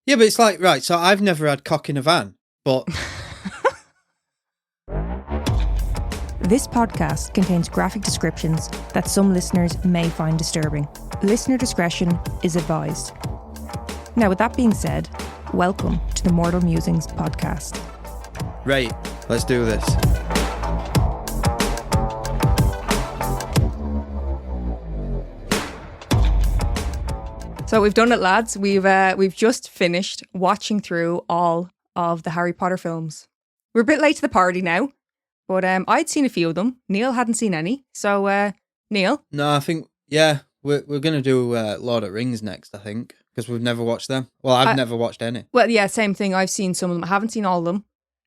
Yeah, but it's like, right, so I've never had cock in a van, but... This podcast contains graphic descriptions that some listeners may find disturbing. Listener discretion is advised. Now, with that being said, welcome to the Mortal Musings podcast. Right, let's do this. So we've done it, lads. We've just finished watching through all of the Harry Potter films. We're a bit late to the party now, but I'd seen a few of them. Neil hadn't seen any. So, Neil? No, I think, yeah, we're going to do Lord of the Rings next, I think, because we've never watched them. Well, I've never watched any. Well, yeah, same thing. I've seen some of them. I haven't seen all of them.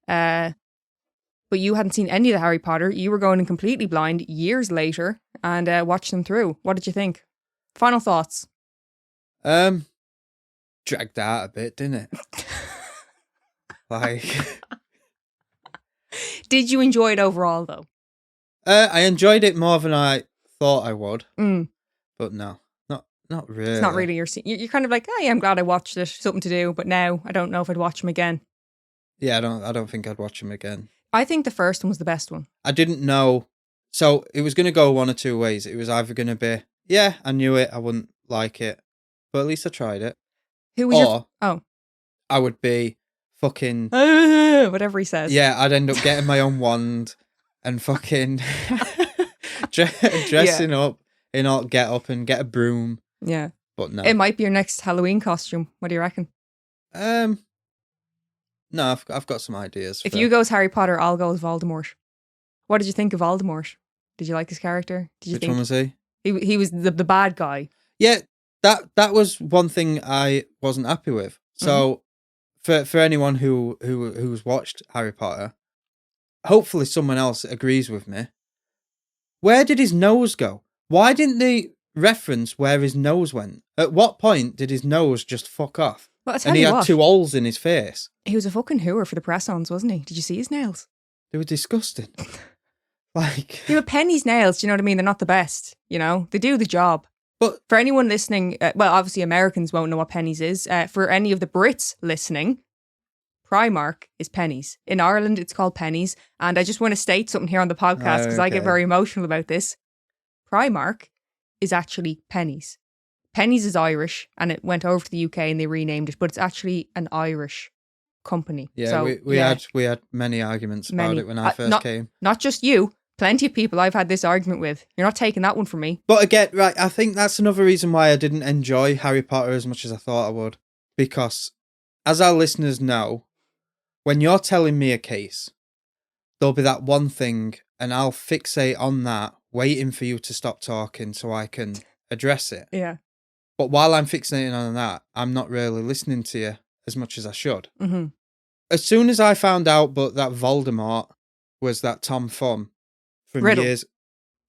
But you hadn't seen any of the Harry Potter. You were going in completely blind years later and watched them through. What did you think? Final thoughts? Dragged out a bit, didn't it? Like... Did you enjoy it overall, though? I enjoyed it more than I thought I would. Mm. But no, not really. It's not really your scene. You're kind of like, oh yeah, I'm glad I watched it. Something to do. But now I don't know if I'd watch them again. Yeah, I don't think I'd watch them again. I think the first one was the best one. I didn't know. So it was going to go one or two ways. It was either going to be, yeah, I knew it, I wouldn't like it, but at least I tried it. Who was I would be fucking... whatever he says. Yeah, I'd end up getting my own wand and fucking dressing up in all get up and get a broom. Yeah. But no. It might be your next Halloween costume. What do you reckon? No, I've got some ideas. If you go as Harry Potter, I'll go as Voldemort. What did you think of Voldemort? Did you like his character? Which one was he? He was the bad guy. Yeah, that was one thing I wasn't happy with. So for anyone who's watched Harry Potter, hopefully someone else agrees with me. Where did his nose go? Why didn't they reference where his nose went? At what point did his nose just fuck off? Well, and he had 2 holes in his face. He was a fucking hooer for the press-ons, wasn't he? Did you see his nails? They were disgusting. Like... Yeah, but Penny's nails, do you know what I mean? They're not the best, you know? They do the job. But for anyone listening, well, obviously Americans won't know what pennies is. For any of the Brits listening, Primark is pennies. In Ireland, it's called pennies. And I just want to state something here on the podcast because I get very emotional about this. Primark is actually pennies. Pennies is Irish and it went over to the UK and they renamed it, but it's actually an Irish company. Yeah, so, we had many arguments about it when I first came. Not just you. Plenty of people I've had this argument with. You're not taking that one from me. But again, right, I think that's another reason why I didn't enjoy Harry Potter as much as I thought I would. Because, as our listeners know, when you're telling me a case, there'll be that one thing, and I'll fixate on that, waiting for you to stop talking so I can address it. Yeah. But while I'm fixating on that, I'm not really listening to you as much as I should. Mm-hmm. As soon as I found out that Voldemort was that Tom Thumb, from Riddle. Years...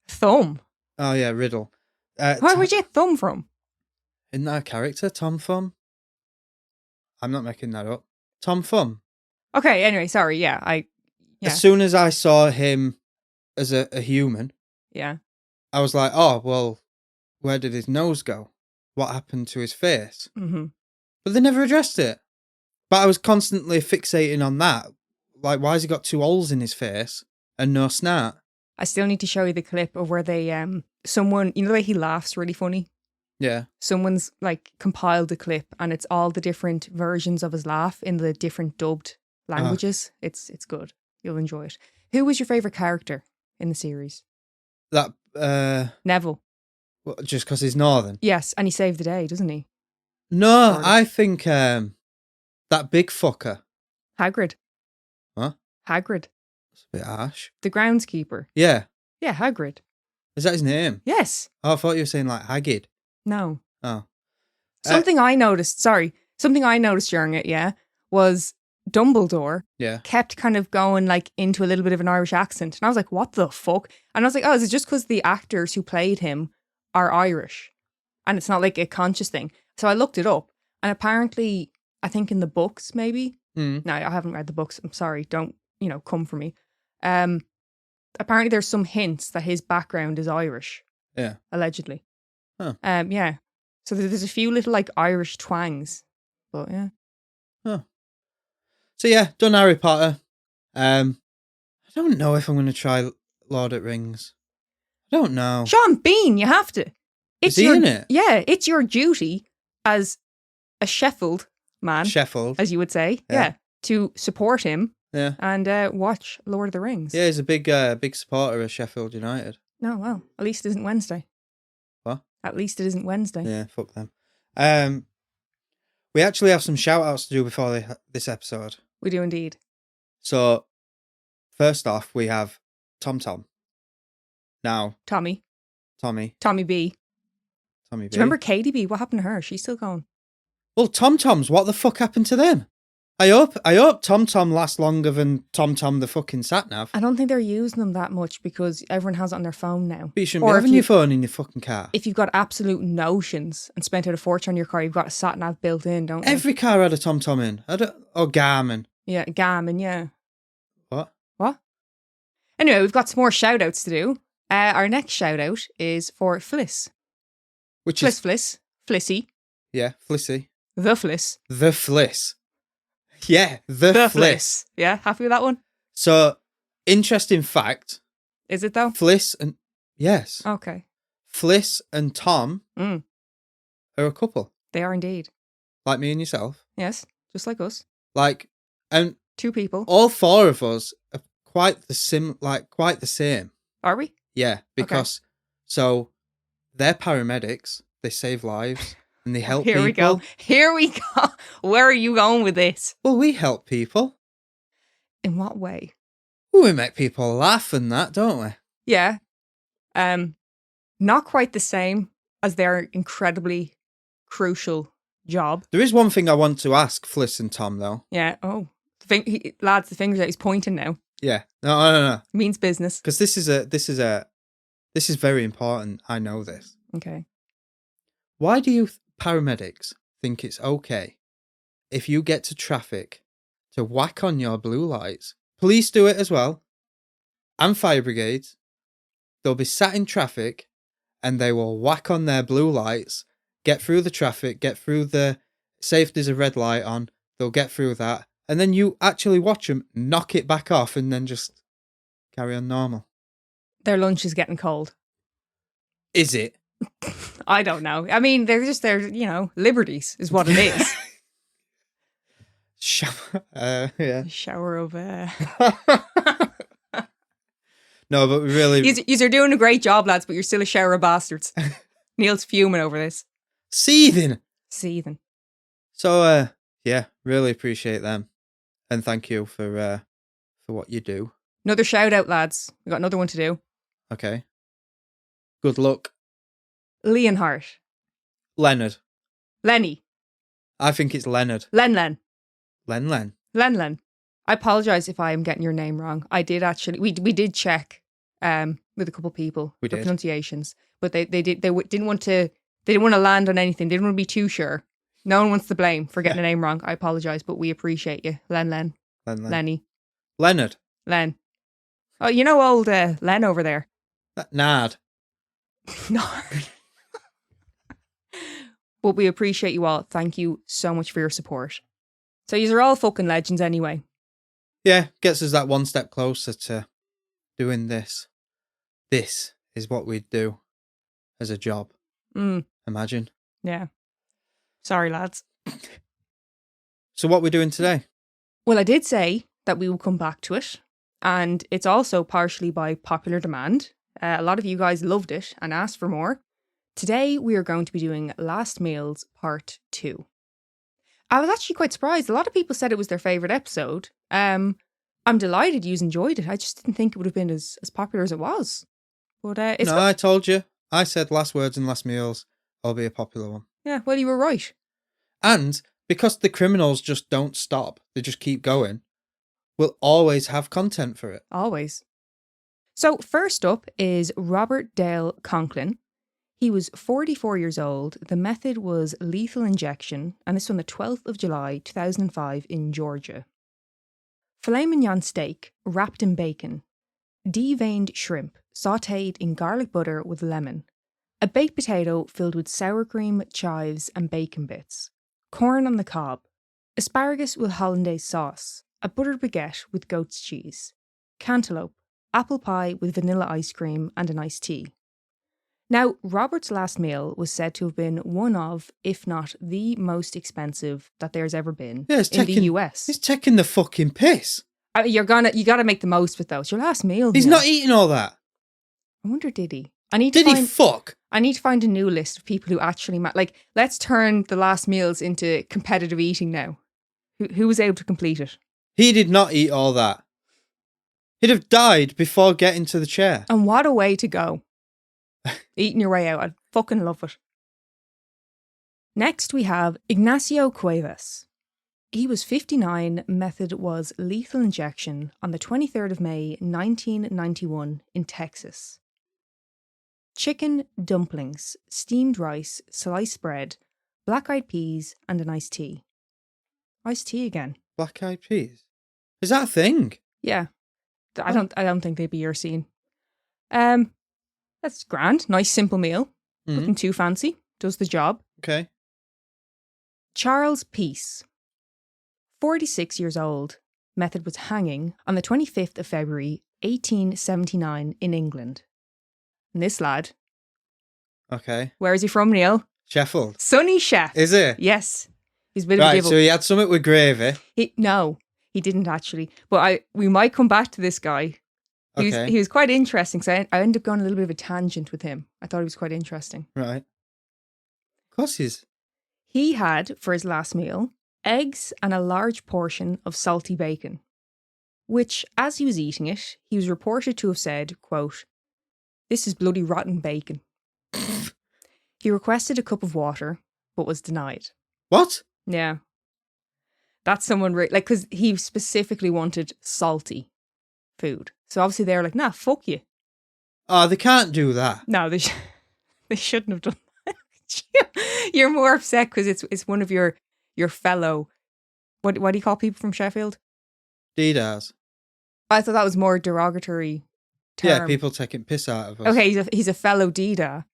Thumb? Oh, yeah, Riddle. Where would you get Thumb from? Isn't that a character, Tom Thumb? I'm not making that up. Tom Thumb. Okay, anyway, sorry, yeah. As soon as I saw him as a human, yeah, I was like, oh, well, where did his nose go? What happened to his face? Mm-hmm. But they never addressed it. But I was constantly fixating on that. Like, why has he got 2 holes in his face and no snot? I still need to show you the clip of where they, someone, you know the way he laughs really funny? Yeah. Someone's like compiled a clip and it's all the different versions of his laugh in the different dubbed languages. It's good. You'll enjoy it. Who was your favourite character in the series? That, Neville. Well, just because he's northern? Yes, and he saved the day, doesn't he? No, I think that big fucker. Hagrid. What? Hagrid. That's a bit harsh. The groundskeeper. Yeah. Yeah, Hagrid. Is that his name? Yes. Oh, I thought you were saying like Haggid. No. Oh. Something I noticed during it, was Dumbledore kept kind of going like into a little bit of an Irish accent. And I was like, what the fuck? And I was like, oh, is it just because the actors who played him are Irish? And it's not like a conscious thing. So I looked it up and apparently, I think in the books maybe. No, I haven't read the books. I'm sorry. Don't, come for me. Apparently there's some hints that his background is Irish. Yeah. Allegedly. Huh. Yeah. So there's a few little like Irish twangs. But yeah. Oh. So yeah, done Harry Potter. I don't know if I'm going to try Lord of the Rings. I don't know. Sean Bean, you have to. Is he in it? Yeah, it's your duty as a Sheffield man, as you would say, to support him and watch Lord of the Rings. Yeah, he's a big supporter of Sheffield United. No, well, at least it isn't Wednesday. What? At least it isn't Wednesday. Yeah, fuck them. We actually have some shout-outs to do before this episode. We do indeed. So, first off, we have Tom. Now. Tommy B. Tommy B. Do you remember Katie B? What happened to her? She's still going. Well, Toms, what the fuck happened to them? I hope Tom lasts longer than Tom the fucking sat-nav. I don't think they're using them that much because everyone has it on their phone now. But you shouldn't be having your phone in your fucking car. If you've got absolute notions and spent out a fortune on your car, you've got a sat-nav built in, don't you? Every car had a Tom in. Or Garmin. Yeah, Garmin, yeah. What? Anyway, we've got some more shout-outs to do. Our next shout-out is for Fliss. Flissy. Yeah, Flissy. The Fliss. Yeah, the Fliss. Yeah, happy with that one? So, interesting fact. Is it though? Fliss and... Yes. Okay. Fliss and Tom are a couple. They are indeed. Like me and yourself. Yes, just like us. And... Two people. All four of us are quite the same. Are we? Yeah, because... So, they're paramedics. They save lives. And they help people. Here we go. Where are you going with this? Well, we help people. In what way? Well, we make people laugh and that, don't we? Yeah. Not quite the same as their incredibly crucial job. There is one thing I want to ask Fliss and Tom, though. Yeah. Oh, lads, the fingers out. He's pointing now. Yeah. No. Means business. Because this is very important. I know this. Okay. Why do you paramedics think it's okay if you get to traffic to whack on your blue lights? Police do it as well. And fire brigades. They'll be sat in traffic and they will whack on their blue lights, get through the traffic, get through the... Say if there's a red light on, they'll get through that. And then you actually watch them knock it back off and then just carry on normal. Their lunch is getting cold. Is it? I don't know. I mean, they're just their, liberties is what it is. Yeah. Shower of... No, but we really... You're doing a great job, lads, but you're still a shower of bastards. Neil's fuming over this. Seething. So, yeah, really appreciate them. And thank you for what you do. Another shout out, lads. We got another one to do. Okay. Good luck. Leonhardt. Leonard. Lenny. I think it's Leonard. Len. Len. I apologise if I am getting your name wrong. I did actually. We did check with a couple of people the pronunciations, but they didn't want to land on anything. They didn't want to be too sure. No one wants to blame for getting a name wrong. I apologise, but we appreciate you, Len. Lenny. Leonard. Len. Oh, you know old Len over there. Nard. Nard. But we appreciate you all. Thank you so much for your support. So yous are all fucking legends anyway. Yeah, gets us that one step closer to doing this. This is what we'd do as a job. Imagine. Yeah. Sorry, lads. So what we're doing today? Well, I did say that we will come back to it. And it's also partially by popular demand. A lot of you guys loved it and asked for more. Today, we are going to be doing Last Meals Part 2. I was actually quite surprised. A lot of people said it was their favourite episode. I'm delighted you enjoyed it. I just didn't think it would have been as popular as it was. But I told you. I said Last Words and Last Meals will be a popular one. Yeah, well, you were right. And because the criminals just don't stop, they just keep going, we'll always have content for it. Always. So first up is Robert Dale Conklin. He was 44 years old. The method was lethal injection, and this on the 12th of July, 2005 in Georgia. Filet mignon steak wrapped in bacon. Deveined shrimp sautéed in garlic butter with lemon. A baked potato filled with sour cream, chives, and bacon bits. Corn on the cob. asparagus with hollandaise sauce, a buttered baguette with goat's cheese, cantaloupe, apple pie with vanilla ice cream, and an iced tea. Now, Robert's last meal was said to have been one of, if not the most expensive that there's ever been in the US. He's taking the fucking piss. You gotta make the most of it, though. It's your last meal. He's not eating all that. I wonder, did he? He fuck? I need to find a new list of people who actually let's turn the last meals into competitive eating now. Who was able to complete it? He did not eat all that. He'd have died before getting to the chair. And what a way to go. Eating your way out. I fucking love it. Next we have Ignacio Cuevas. He was 59. Method was lethal injection on the 23rd of May, 1991 in Texas. Chicken, dumplings, steamed rice, sliced bread, black-eyed peas, and an iced tea. Iced tea again. Black-eyed peas? Is that a thing? Yeah. I don't think they'd be your scene. That's grand. Nice, simple meal. Nothing too fancy. Does the job. Okay. Charles Peace. 46 years old. Method was hanging on the 25th of February, 1879 in England. And this lad. Okay. Where is he from, Neil? Sheffield. Sunny Chef. Is it? Yes. He's a bit of a so he had something with gravy. No, he didn't actually. But we might come back to this guy. He was quite interesting. So I ended up going a little bit of a tangent with him. I thought he was quite interesting. Right. Of course he is. He had, for his last meal, eggs and a large portion of salty bacon, which, as he was eating it, he was reported to have said, quote, "This is bloody rotten bacon." He requested a cup of water, but was denied. What? Yeah. That's someone, because he specifically wanted salty food. So obviously they're like, nah, fuck you. Oh, they can't do that. No, they shouldn't have done that. You're more upset because it's one of your fellow, what do you call people from Sheffield? Deedars. I thought that was more derogatory term. Yeah, people taking piss out of us. Okay, he's a fellow Deedar.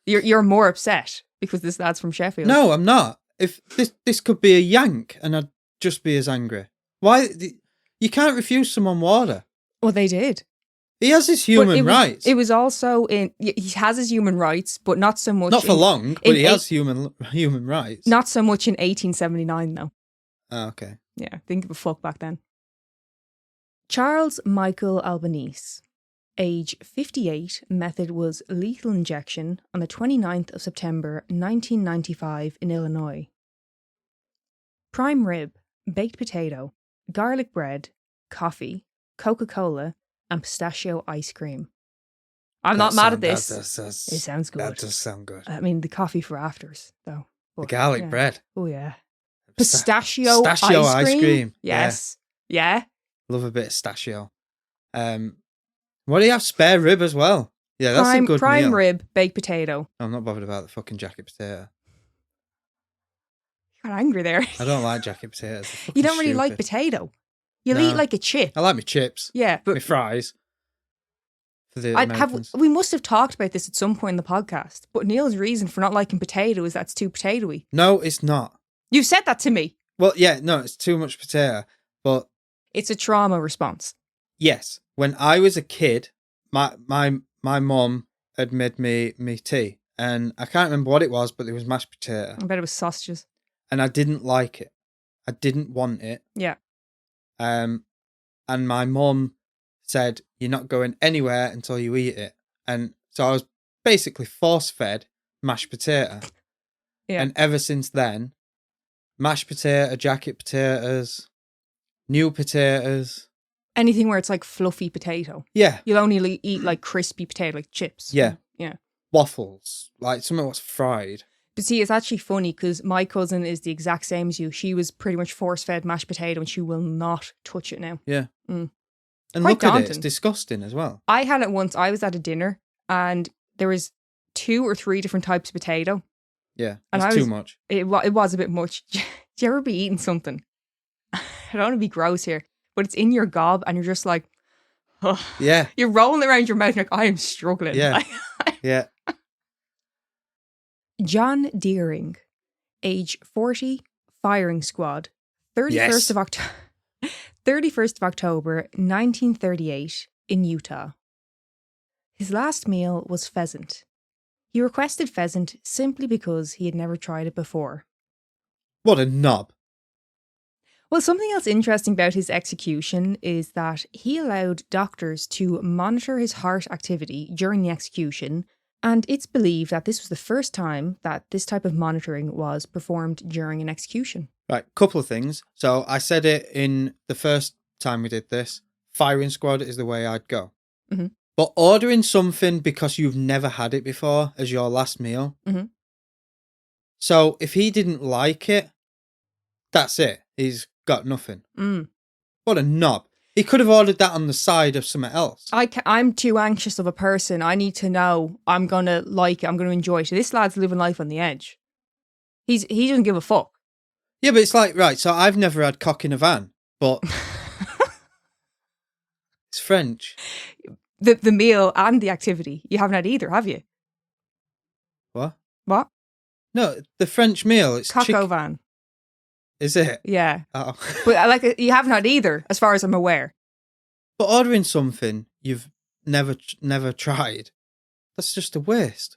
You're more upset because this lad's from Sheffield. No, I'm not. If this could be a Yank and I'd just be as angry. Why? You can't refuse someone water. Well, they did. He has his human rights. It was also he has his human rights, but not so much. Not for long, but he has human rights. Not so much in 1879, though. Oh, okay. Yeah, didn't give a fuck back then. Charles Michael Albanese. Age 58, method was lethal injection on the 29th of September 1995 in Illinois. Prime rib, baked potato, garlic bread, coffee, Coca-Cola, and pistachio ice cream. I'm not mad at this. It sounds good. That does sound good. I mean, the coffee for afters, though. But, the garlic bread. Oh, yeah. Pistachio ice cream. Yes. Yeah. Love a bit of pistachio. What do you have? Spare rib as well. Yeah, that's a good prime meal. Rib, baked potato. I'm not bothered about the fucking jacket potato. You got angry there. I don't like jacket potatoes. You don't really like potato. You'll eat like a chip. I like my chips. Yeah, but my fries. For the Americans. We must have talked about this at some point in the podcast. But Neil's reason for not liking potato is that it's too potatoey. No, it's not. You said that to me. Well, yeah, no, it's too much potato. But it's a trauma response. Yes. When I was a kid, my mum had made me tea. And I can't remember what it was, but it was mashed potato. I bet it was sausages. And I didn't like it. I didn't want it. Yeah. And my mum said, "You're not going anywhere until you eat it." And so I was basically force-fed mashed potato. Yeah. And ever since then, mashed potato, jacket potatoes, new potatoes. Anything where it's like fluffy potato. Yeah. You'll only eat like crispy potato, like chips. Yeah. Yeah. Waffles, like something that's fried. But see, it's actually funny because my cousin is the exact same as you. She was pretty much force-fed mashed potato and she will not touch it now. Yeah. Mm. And Quite look daunting. at it, it's disgusting as well. I had it once. I was at a dinner and there was 2 or 3 different types of potato. Yeah, and it's too much. It was a bit much. Do you ever be eating something? I don't want to be gross here, but it's in your gob and you're just like, oh. Yeah. You're rolling around your mouth like, I am struggling. Yeah. Yeah. John Deering, age 40, Firing Squad, 31st Yes. of October, 31st of October, 1938, in Utah. His last meal was pheasant. He requested pheasant simply because he had never tried it before. What a knob. Well, something else interesting about his execution is that he allowed doctors to monitor his heart activity during the execution, and it's believed that this was the first time that this type of monitoring was performed during an execution. Right, couple of things. So I said it in the first time we did this. Firing Squad is the way I'd go. Mm-hmm. But ordering something because you've never had it before as your last meal. Mm-hmm. So if he didn't like it, that's it. He's got nothing. What a knob. He could have ordered that on the side of something else. I'm too anxious of a person. I need to know I'm going to like it. I'm going to enjoy it. So this lad's living life on the edge. He doesn't give a fuck. Yeah, but it's like, right, so I've never had cock in a van, but it's French. The meal and the activity. You haven't had either, have you? What? What? No, the French meal. It's Coq au vin. Is it? Yeah. Oh. But you haven't had either, as far as I'm aware. But ordering something you've never tried, that's just a waste.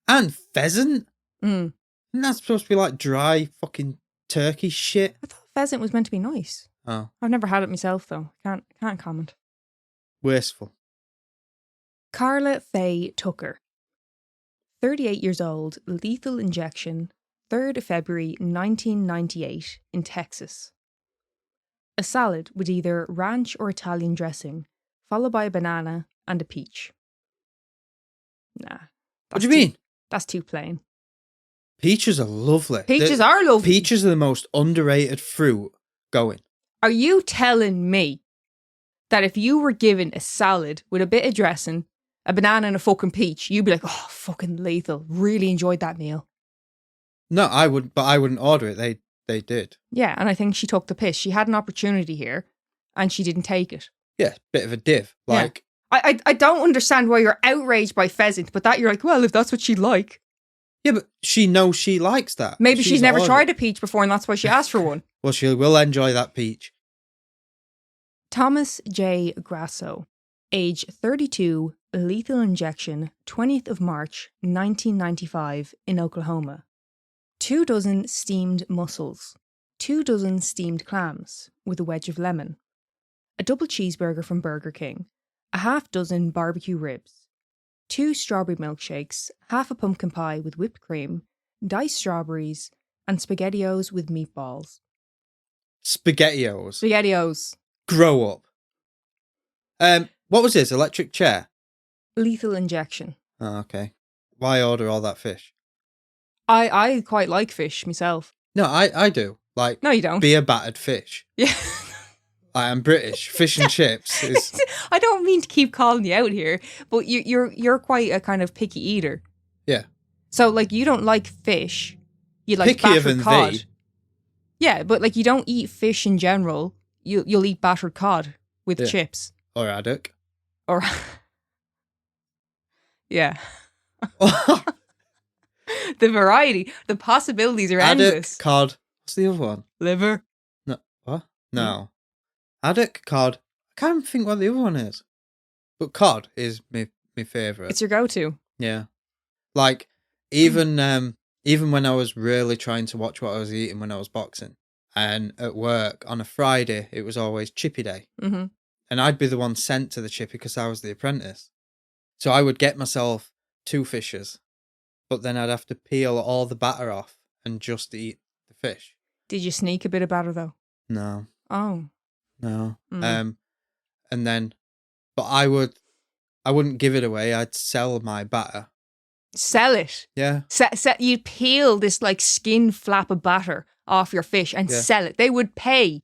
And pheasant? Mm. Isn't that supposed to be like dry fucking turkey shit? I thought pheasant was meant to be nice. Oh. I've never had it myself, though. Can't comment. Wasteful. Carla Faye Tucker. 38 years old, lethal injection, 3rd of February 1998 in Texas. A salad with either ranch or Italian dressing, followed by a banana and a peach. Nah. What do you mean? That's too plain. Peaches are lovely. Peaches are lovely. Peaches are the most underrated fruit going. Are you telling me that if you were given a salad with a bit of dressing, a banana and a fucking peach, you'd be like, oh, fucking lethal. Really enjoyed that meal. No, I would, but I wouldn't order it. They did. Yeah, and I think she took the piss. She had an opportunity here, and she didn't take it. Yeah, bit of a div. Like, yeah. I don't understand why you're outraged by pheasant, but that you're like, well, if that's what she'd like. Yeah, but she knows she likes that. Maybe she's never tried a peach before, and that's why she asked for one. Well, she will enjoy that peach. Thomas J. Grasso, age 32, lethal injection, 20th of March, 1995, in Oklahoma. 2 dozen steamed mussels, 2 dozen steamed clams with a wedge of lemon, a double cheeseburger from Burger King, a half dozen barbecue ribs, 2 strawberry milkshakes, half a pumpkin pie with whipped cream, diced strawberries, and SpaghettiOs with meatballs. SpaghettiOs? SpaghettiOs. Grow up. What was this? Electric chair? Lethal injection. Oh, okay. Why order all that fish? I quite like fish myself. No, I do. Like, no, you don't. Beer battered fish. Yeah. I'm British. Fish and chips is... I don't mean to keep calling you out here, but you're quite a kind of picky eater. Yeah. So like you don't like fish. You like Pickier battered than cod. thee. Yeah, but like you don't eat fish in general. You'll eat battered cod with chips. Or haddock. Or yeah. The variety, the possibilities are endless. Haddock, cod. What's the other one? Liver. No. What? No. Haddock, cod. I can't think what the other one is. But cod is my favourite. It's your go-to. Yeah. Like, even when I was really trying to watch what I was eating when I was boxing, and at work on a Friday, it was always chippy day. Mm-hmm. And I'd be the one sent to the chippy because I was the apprentice. So I would get myself 2 fishes, but then I'd have to peel all the batter off and just eat the fish. Did you sneak a bit of batter though? No. Oh. No. And then, but I wouldn't give it away. I'd sell my batter. Sell it? Yeah. You'd peel this like skin flap of batter off your fish and sell it. They would pay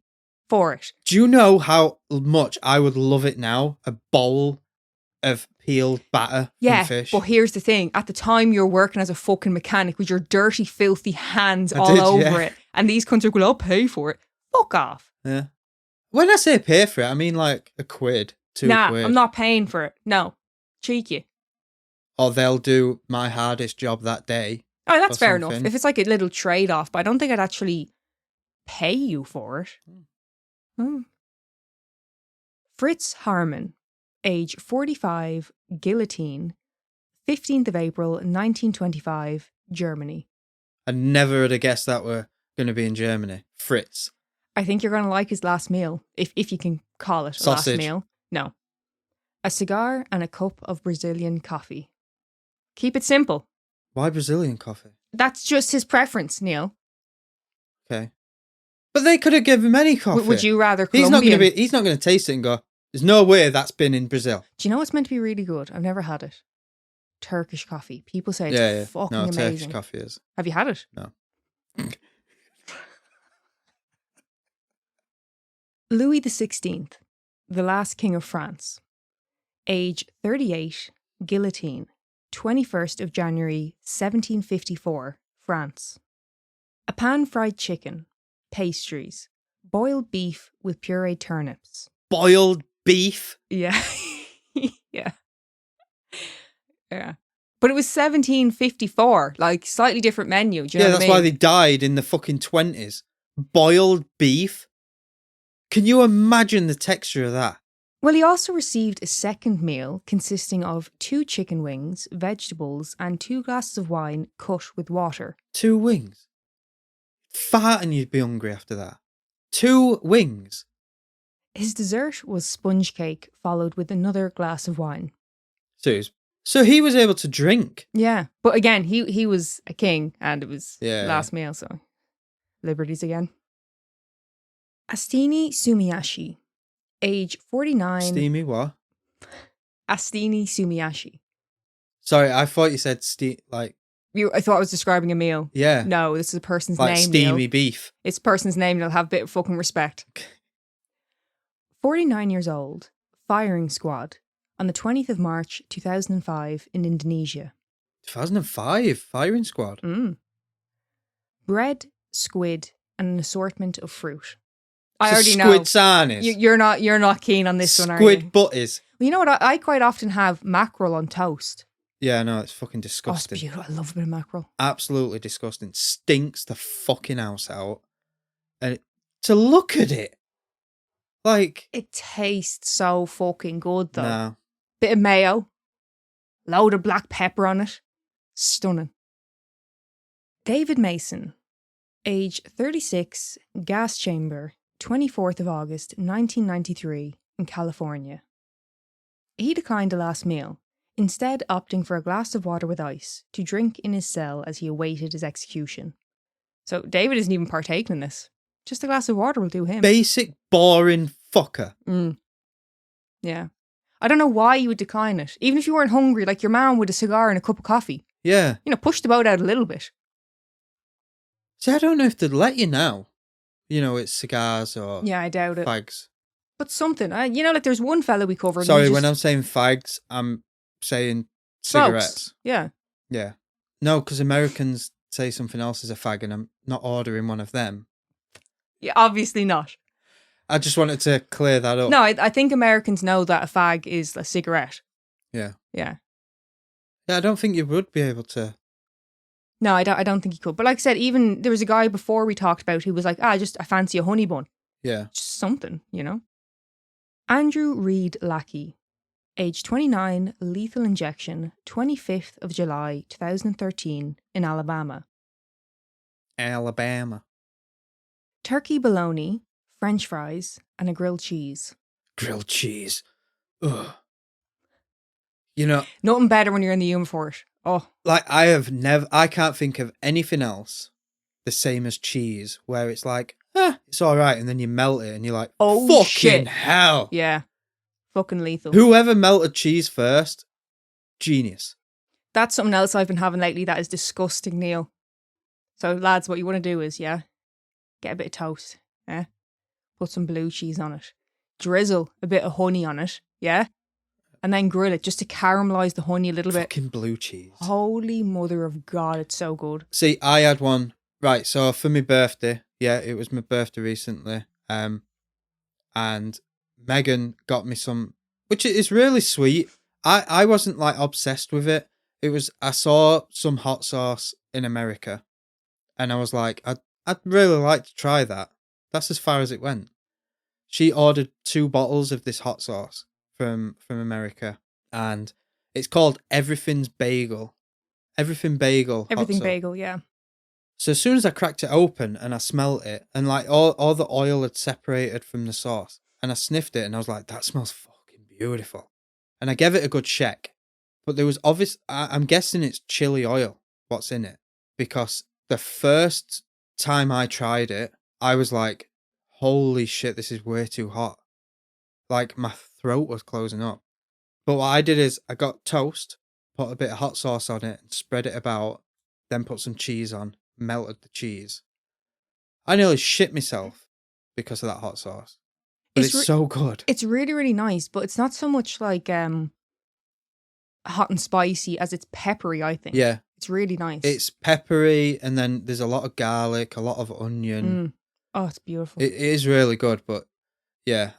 for it. Do you know how much I would love it now? A bowl of peeled batter from fish. But here's the thing. At the time you're working as a fucking mechanic with your dirty, filthy hands over it. And these cunts are going, I'll pay for it. Fuck off. Yeah. When I say pay for it, I mean like £1, £2. Nah, I'm not paying for it. No. Cheek you. Or they'll do my hardest job that day. Oh, that's fair enough. If it's like a little trade-off, but I don't think I'd actually pay you for it. Hmm. Fritz Harman, age 45, guillotine, 15th of April, 1925, Germany. I never would have guessed that we're going to be in Germany. Fritz. I think you're going to like his last meal, if you can call it a last meal. No. A cigar and a cup of Brazilian coffee. Keep it simple. Why Brazilian coffee? That's just his preference, Neil. Okay. But they could have given him any coffee. Would you rather Colombian? He's not going to taste it and go, there's no way that's been in Brazil. Do you know what's meant to be really good? I've never had it. Turkish coffee. People say it's fucking amazing. Turkish coffee is. Have you had it? No. Louis XVI, the last king of France. Age 38, guillotine, 21st of January, 1754, France. A pan-fried chicken, pastries, boiled beef with pureed turnips. Boiled beef? Yeah. Yeah. Yeah. But it was 1754, like slightly different menu. Do you know what I mean? Why they died in the fucking 20s. Boiled beef? Can you imagine the texture of that? Well, he also received a second meal consisting of 2 chicken wings, vegetables, and 2 glasses of wine cut with water. 2 wings? Fart and you'd be hungry after that. 2 wings? His dessert was sponge cake, followed with another glass of wine. So he was able to drink? Yeah. But again, he was a king and it was last meal, so liberties again. Astini Sumiyashi, age 49. Steamy what? Astini Sumiyashi. Sorry, I thought you said I thought I was describing a meal. Yeah. No, this is a person's like name. Steamy Neil. Beef. It's a person's name. They'll have a bit of fucking respect. 49 years old, firing squad, on the 20th of March 2005 in Indonesia. 2005, firing squad. Bread, squid, and an assortment of fruit. I already know. Squid sarnies. You're not keen on this one, are you? Squid butties. Well, you know what? I quite often have mackerel on toast. Yeah, no, it's fucking Oh, disgusting. it's beautiful. I love a bit of mackerel. Absolutely disgusting. Stinks the fucking house out. And to look at it, like... It tastes so fucking good, though. No. Bit of mayo. Load of black pepper on it. Stunning. David Mason, age 36, gas chamber, 24th of August, 1993, in California. He declined the last meal, instead opting for a glass of water with ice to drink in his cell as he awaited his execution. So David isn't even partaking in this. Just a glass of water will do him. Basic, boring fucker. Yeah. I don't know why you would decline it. Even if you weren't hungry, like your man with a cigar and a cup of coffee. Yeah. You know, push the boat out a little bit. See, I don't know if they'd let you now. You know, it's cigars or I doubt it. fags. But something. Like there's one fella we covered. Sorry, when I'm saying fags, I'm saying cigarettes. Yeah. Yeah. No, because Americans say something else is a fag and I'm not ordering one of them. Yeah, obviously not. I just wanted to clear that up. No, I think Americans know that a fag is a cigarette. Yeah. Yeah. Yeah, I don't think you would be able to. No, I don't think you could. But like I said, even there was a guy before we talked about who was like, I fancy a honey bun. Yeah. Just something, you know? Andrew Reed Lackey, age 29, lethal injection, 25th of July, 2013, in Alabama. Alabama. Turkey bologna, French fries, and a grilled cheese. Grilled cheese. Ugh. You know. Nothing better when you're in the humour for it. Oh. Like, I can't think of anything else the same as cheese, where it's like, it's all right, and then you melt it, and you're like, oh, fucking shit. hell. Yeah. Fucking lethal. Whoever melted cheese first, genius. That's something else I've been having lately that is disgusting, Neil. So, lads, what you want to do is, get a bit of toast, put some blue cheese on it, drizzle a bit of honey on it, and then grill it just to caramelise the honey a little bit. Fucking blue cheese. Holy mother of God, it's so good. See, I had one, right, so for my birthday, it was my birthday recently, and Megan got me some, which is really sweet. I wasn't like obsessed with it. I saw some hot sauce in America, and I was like, I'd really like to try that. That's as far as it went. She ordered 2 bottles of this hot sauce from America, and it's called Everything's Bagel. Everything Bagel. Everything Bagel, yeah. So as soon as I cracked it open and I smelt it, and like all the oil had separated from the sauce, and I sniffed it, and I was like, that smells fucking beautiful. And I gave it a good shake. But there was I'm guessing it's chili oil, what's in it. Because the first time I tried it, I was like, holy shit, this is way too hot. Like, my throat was closing up. But what I did is I got toast, put a bit of hot sauce on it, and spread it about, then put some cheese on, melted the cheese. I nearly shit myself because of that hot sauce. But it's so good. It's really, really nice, but it's not so much like hot and spicy as it's peppery, I think. Yeah. It's really nice. It's peppery, and then there's a lot of garlic, a lot of onion. Oh, it's beautiful. It is really good, but yeah,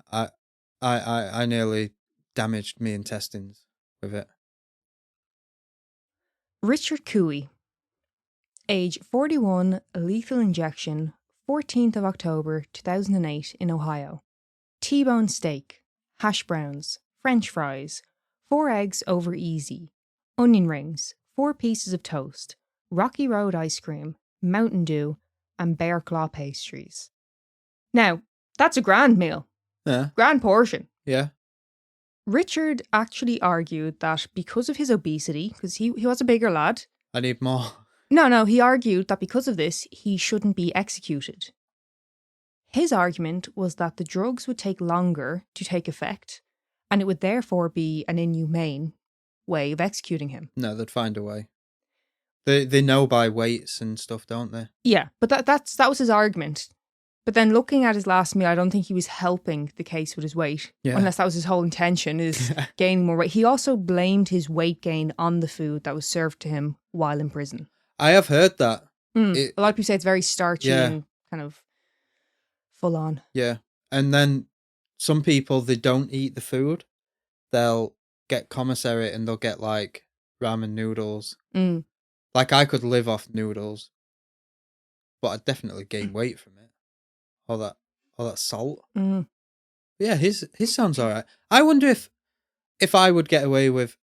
I nearly damaged my intestines with it. Richard Cooey, age 41, lethal injection, 14th of October 2008 in Ohio. T-bone steak, hash browns, French fries, 4 eggs over easy, onion rings, 4 pieces of toast, Rocky Road ice cream, Mountain Dew, and bear claw pastries. Now, that's a grand meal. Yeah. Grand portion. Yeah. Richard actually argued that because of his obesity, because he was a bigger lad. I need more. No, he argued that because of this, he shouldn't be executed. His argument was that the drugs would take longer to take effect, and it would therefore be an inhumane way of executing him. No, they'd find a way. They know by weights and stuff, don't they? Yeah, but that was his argument. But then looking at his last meal, I don't think he was helping the case with his weight. Yeah. Unless that was his whole intention, is gaining more weight. He also blamed his weight gain on the food that was served to him while in prison. I have heard that. A lot of people say it's very starchy and kind of full on. Yeah. And then some people, they don't eat the food. They'll get commissary and they'll get like ramen noodles. Like I could live off noodles, but I'd definitely gain weight from it. All that salt. Yeah, his sounds all right. I wonder if I would get away with.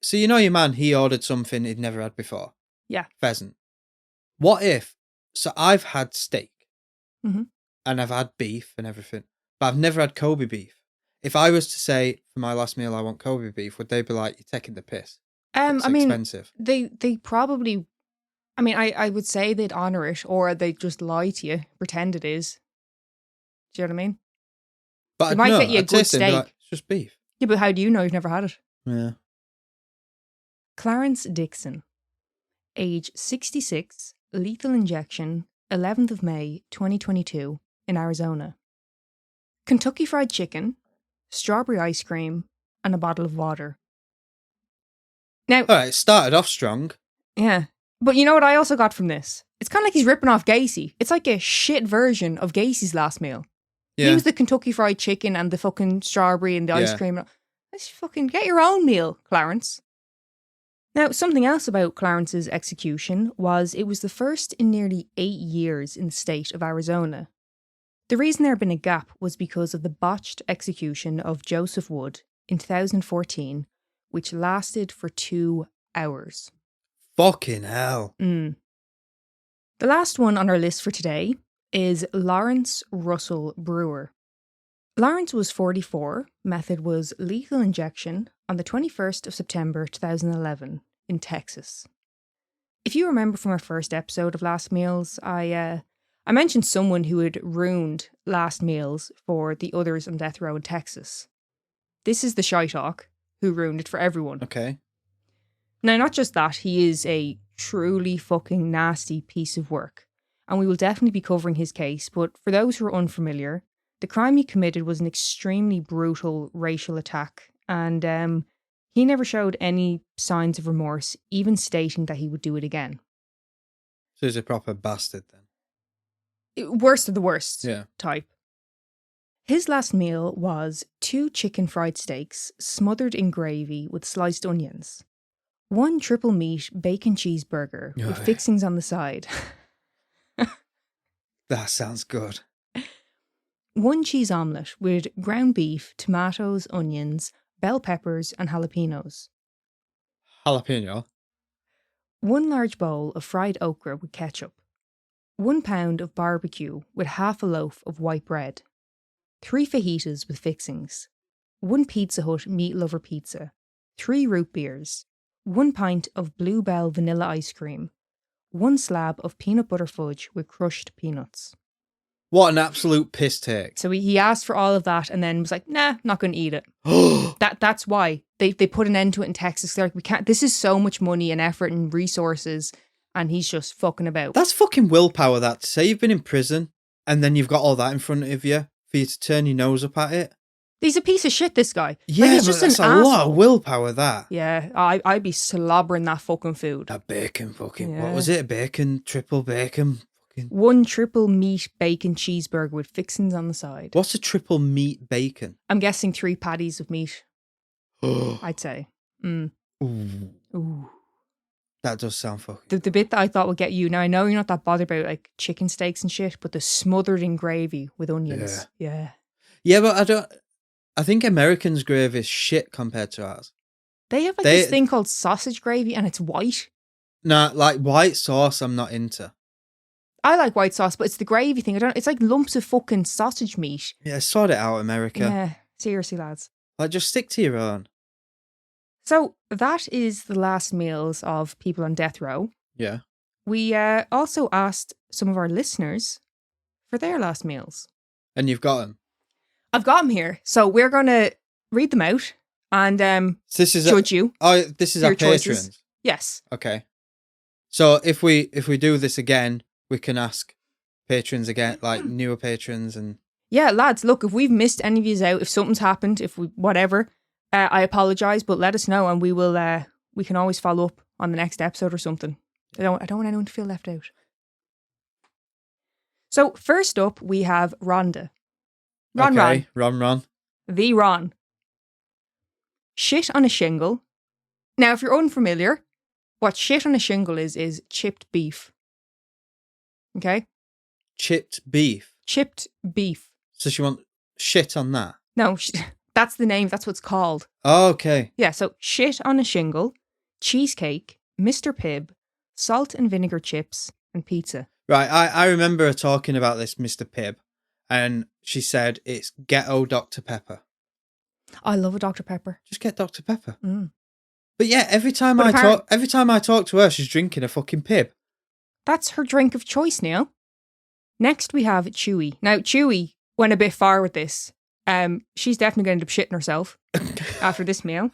So you know your man, he ordered something he'd never had before. Yeah. Pheasant. What if? So I've had steak, and I've had beef and everything, but I've never had Kobe beef. If I was to say for my last meal I want Kobe beef, would they be like, you're taking the piss? It's expensive. They probably. I mean, I would say they'd honour it, or they'd just lie to you, pretend it is. Do you know what I mean? But they might get you a good steak. Like, it's just beef. Yeah, but how do you know you've never had it? Yeah. Clarence Dixon, age 66, lethal injection, 11th of May, 2022, in Arizona. Kentucky Fried Chicken, strawberry ice cream, and a bottle of water. Now, all right, it started off strong. Yeah. But you know what I also got from this? It's kind of like he's ripping off Gacy. It's like a shit version of Gacy's last meal. Yeah. He was the Kentucky Fried Chicken and the fucking strawberry and the ice cream. Let's fucking get your own meal, Clarence. Now, something else about Clarence's execution was it was the first in nearly 8 years in the state of Arizona. The reason there had been a gap was because of the botched execution of Joseph Wood in 2014, which lasted for 2 hours. Fucking hell. The last one on our list for today is Lawrence Russell Brewer. Lawrence was 44. Method was lethal injection on the 21st of September 2011 in Texas. If you remember from our first episode of Last Meals, I mentioned someone who had ruined Last Meals for the others on death row in Texas. This is the Shytalk who ruined it for everyone. Okay. Now, not just that, he is a truly fucking nasty piece of work, and we will definitely be covering his case, but for those who are unfamiliar, the crime he committed was an extremely brutal racial attack, and he never showed any signs of remorse, even stating that he would do it again. So he's a proper bastard then? Worst of the worst type. His last meal was 2 chicken fried steaks smothered in gravy with sliced onions. 1 triple meat bacon cheeseburger with fixings on the side. That sounds good. 1 cheese omelette with ground beef, tomatoes, onions, bell peppers, and jalapenos. Jalapeno. 1 large bowl of fried okra with ketchup. 1 pound of barbecue with half a loaf of white bread. 3 fajitas with fixings. 1 Pizza Hut meat lover pizza. 3 root beers. 1 pint of Bluebell vanilla ice cream. 1 slab of peanut butter fudge with crushed peanuts. What an absolute piss take. So he asked for all of that and then was like, nah, not going to eat it. That's why they put an end to it in Texas. They're like, we can't, this is so much money and effort and resources, and he's just fucking about. That's fucking willpower, that. Say you've been in prison and then you've got all that in front of you for you to turn your nose up at it. He's a piece of shit, this guy. Yeah, like, he's but just that's an a asshole. lot of willpower, that. Yeah, I'd be slobbering that fucking food. That bacon fucking, Yeah. what was it? Bacon, triple bacon. 1 triple meat bacon cheeseburger with fixings on the side. What's a triple meat bacon? I'm guessing 3 patties of meat. I'd say. Ooh. Ooh. That does sound fucking... The bit that I thought would get you, now I know you're not that bothered about like chicken steaks and shit, but the smothered in gravy with onions. Yeah. Yeah, but I think Americans' gravy is shit compared to ours. They have this thing called sausage gravy and it's white. Nah, like white sauce I'm not into. I like white sauce, but it's the gravy thing. It's like lumps of fucking sausage meat. Yeah, sort it out, America. Yeah, seriously, lads. Like, just stick to your own. So that is the last meals of people on death row. Yeah. We also asked some of our listeners for their last meals. And you've got them? I've got them here. So we're going to read them out and judge you. Oh, this is our choices. patrons? Yes. Okay. So if we do this again, we can ask patrons again, like newer patrons and... Yeah, lads, look, if we've missed any of yous out, if something's happened, if we, whatever, I apologise, but let us know and we will, we can always follow up on the next episode or something. I don't want anyone to feel left out. So first up, we have Rhonda. Ron. The Ron. Shit on a shingle. Now, if you're unfamiliar, what shit on a shingle is chipped beef. Okay? Chipped beef? Chipped beef. So she wants shit on that? No, that's the name. That's what it's called. Oh, okay. Yeah, so shit on a shingle, cheesecake, Mr. Pibb, salt and vinegar chips, and pizza. Right, I remember her talking about this Mr. Pibb, and she said it's ghetto Dr. Pepper. I love a Dr. Pepper. Just get Dr. Pepper. Mm. But yeah, every time I talk to her, she's drinking a fucking Pibb. That's her drink of choice, Neil. Next, we have Chewy. Now, Chewy went a bit far with this. She's definitely going to end up shitting herself after this meal.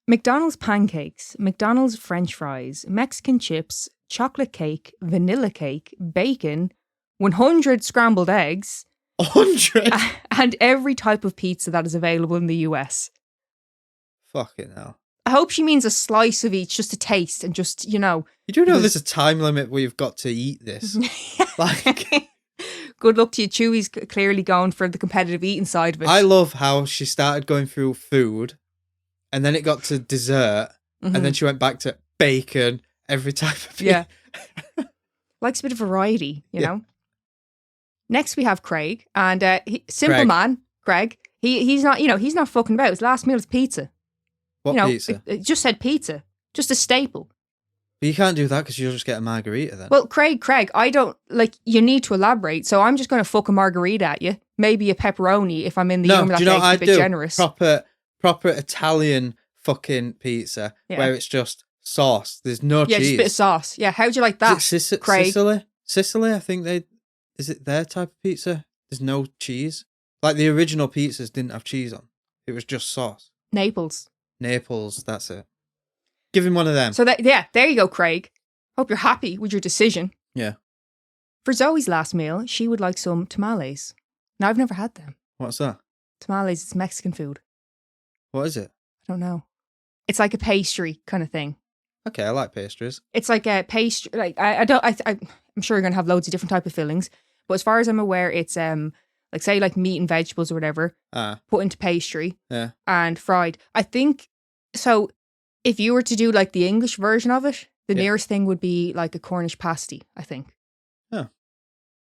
McDonald's pancakes, McDonald's French fries, Mexican chips, chocolate cake, vanilla cake, bacon, 100 scrambled eggs. 100? And every type of pizza that is available in the US. Fucking hell. I hope she means a slice of each, just a taste, and just, you know. You do know there's a time limit where you've got to eat this. Like, good luck to you. Chewy's clearly going for the competitive eating side of it. I love how she started going through food, and then it got to dessert, and then she went back to bacon, every type of pizza. Yeah. Likes a bit of variety, you know. Next we have Craig, and man, Craig. He's not, he's not fucking about. His last meal is pizza. What pizza? It just said pizza. Just a staple. But you can't do that because you'll just get a margarita then. Well, Craig, I don't, you need to elaborate, so I'm just going to fuck a margarita at you. Maybe a pepperoni if I'm in the humor that day, a bit generous. Proper Italian fucking pizza where it's just sauce. There's no cheese. Yeah, just a bit of sauce. Yeah, how'd you like that, Craig? Sicily, I think is it their type of pizza? There's no cheese. Like the original pizzas didn't have cheese on. It was just sauce. Naples, that's it. Give him one of them. So there you go, Craig. Hope you're happy with your decision. Yeah. For Zoe's last meal, she would like some tamales. Now, I've never had them. What's that? Tamales, it's Mexican food. What is it? I don't know. It's like a pastry kind of thing. Okay, I like pastries. It's like a pastry. Like I'm sure you're gonna have loads of different type of fillings, but as far as I'm aware, it's like meat and vegetables or whatever, put into pastry, and fried. I think so. If you were to do like the English version of it, the nearest thing would be like a Cornish pasty, I think. Oh.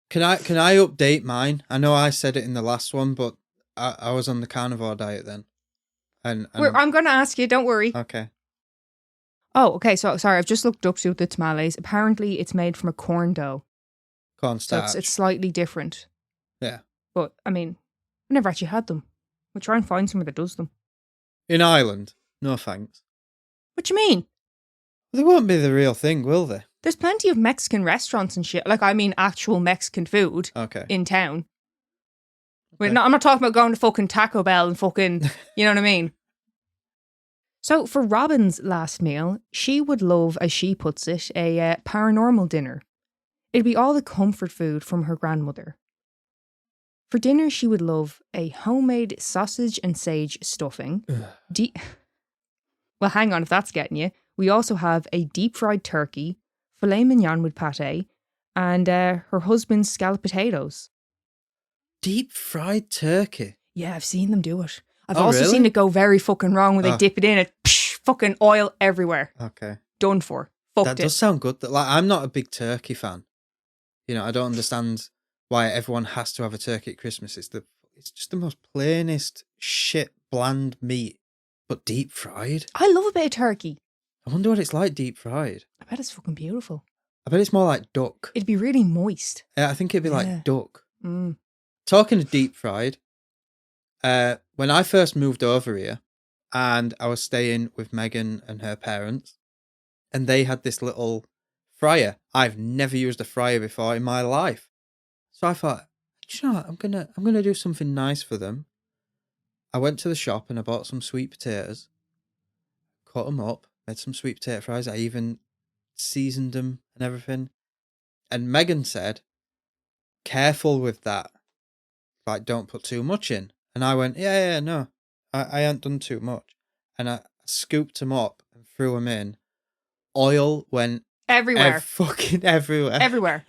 Can I update mine? I know I said it in the last one, but I was on the carnivore diet then. And I'm going to ask you, don't worry. Okay. Oh, okay. So, sorry, I've just looked up to the tamales. Apparently, it's made from a corn dough. Corn starch. So it's slightly different. Yeah. But, I mean, I never actually had them. We'll try and find somewhere that does them. In Ireland? No thanks. What do you mean? They won't be the real thing, will they? There's plenty of Mexican restaurants and shit. Like, I mean, actual Mexican food in town. Okay. I'm not talking about going to fucking Taco Bell and fucking, you know what I mean? So for Robin's last meal, she would love, as she puts it, a paranormal dinner. It'd be all the comfort food from her grandmother. For dinner, she would love a homemade sausage and sage stuffing. Well, hang on if that's getting you. We also have a deep-fried turkey, filet mignon with pâté, and her husband's scalloped potatoes. Deep-fried turkey? Yeah, I've seen them do it. I've also seen it go very fucking wrong when they dip it in. Fucking oil everywhere. Okay. Done for. Fucked that does sound good. Like, I'm not a big turkey fan. You know, I don't understand why everyone has to have a turkey at Christmas. It's just the most plainest, shit, bland meat, but deep fried. I love a bit of turkey. I wonder what it's like deep fried. I bet it's fucking beautiful. I bet it's more like duck. It'd be really moist. Yeah, I think it'd be like duck. Talking of deep fried, when I first moved over here and I was staying with Megan and her parents, and they had this little fryer. I've never used a fryer before in my life. So I thought, you know what? I'm gonna do something nice for them. I went to the shop and I bought some sweet potatoes, cut them up, made some sweet potato fries. I even seasoned them and everything. And Megan said, careful with that. Like, don't put too much in. And I went, yeah, no, I ain't done too much. And I scooped them up and threw them in. Oil went everywhere. Fucking everywhere. Everywhere.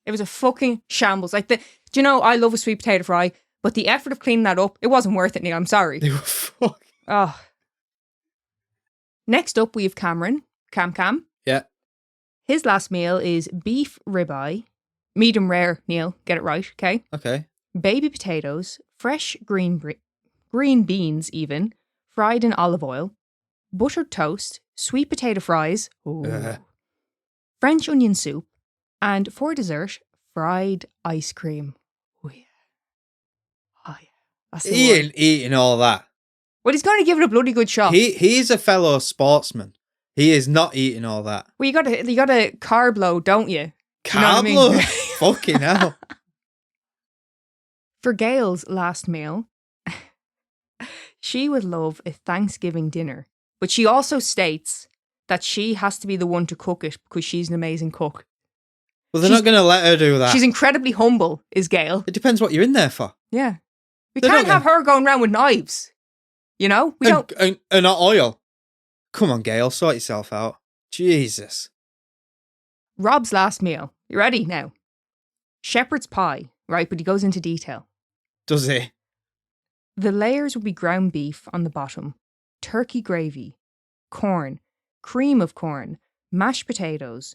It was a fucking shambles. Like, do you know, I love a sweet potato fry, but the effort of cleaning that up, it wasn't worth it, Neil. I'm sorry. They were fucking... Oh. Next up, we have Cameron. Cam. Yeah. His last meal is beef ribeye. Medium rare, Neil. Get it right, okay? Okay. Baby potatoes, fresh green beans even, fried in olive oil, buttered toast, sweet potato fries, French onion soup, and for dessert, fried ice cream. Oh yeah. Oh yeah. That's the He one. ain't eating all that. Well, he's going to give it a bloody good shot. He's a fellow sportsman. He is not eating all that. Well, you got a carb load, don't you? Carb load? Fucking hell. For Gail's last meal, she would love a Thanksgiving dinner, but she also states that she has to be the one to cook it because she's an amazing cook. Well, they're not going to let her do that. She's incredibly humble, is Gail. It depends what you're in there for. Yeah. We can't have her going around with knives. You know? We don't. And not oil. Come on, Gail, sort yourself out. Jesus. Rob's last meal. You ready now? Shepherd's pie, right? But he goes into detail. Does he? The layers will be ground beef on the bottom, turkey gravy, corn, cream of corn, mashed potatoes,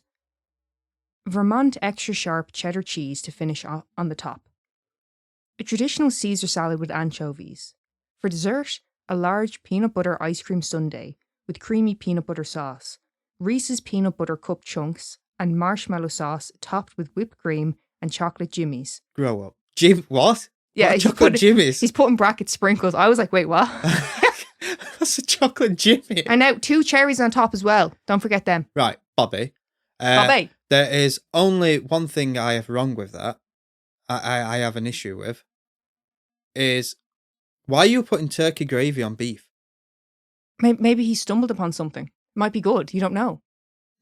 Vermont extra sharp cheddar cheese to finish on the top. A traditional Caesar salad with anchovies. For dessert, a large peanut butter ice cream sundae with creamy peanut butter sauce, Reese's peanut butter cup chunks, and marshmallow sauce topped with whipped cream and chocolate jimmies. Grow up. What? Yeah, what, chocolate jimmies? He's putting bracket sprinkles. I was like, wait, what? That's a chocolate jimmy. And now 2 cherries on top as well. Don't forget them. Right, Bobby. Bobby. There is only one thing I have wrong with that. I have an issue with. Is why are you putting turkey gravy on beef? Maybe he stumbled upon something. Might be good. You don't know.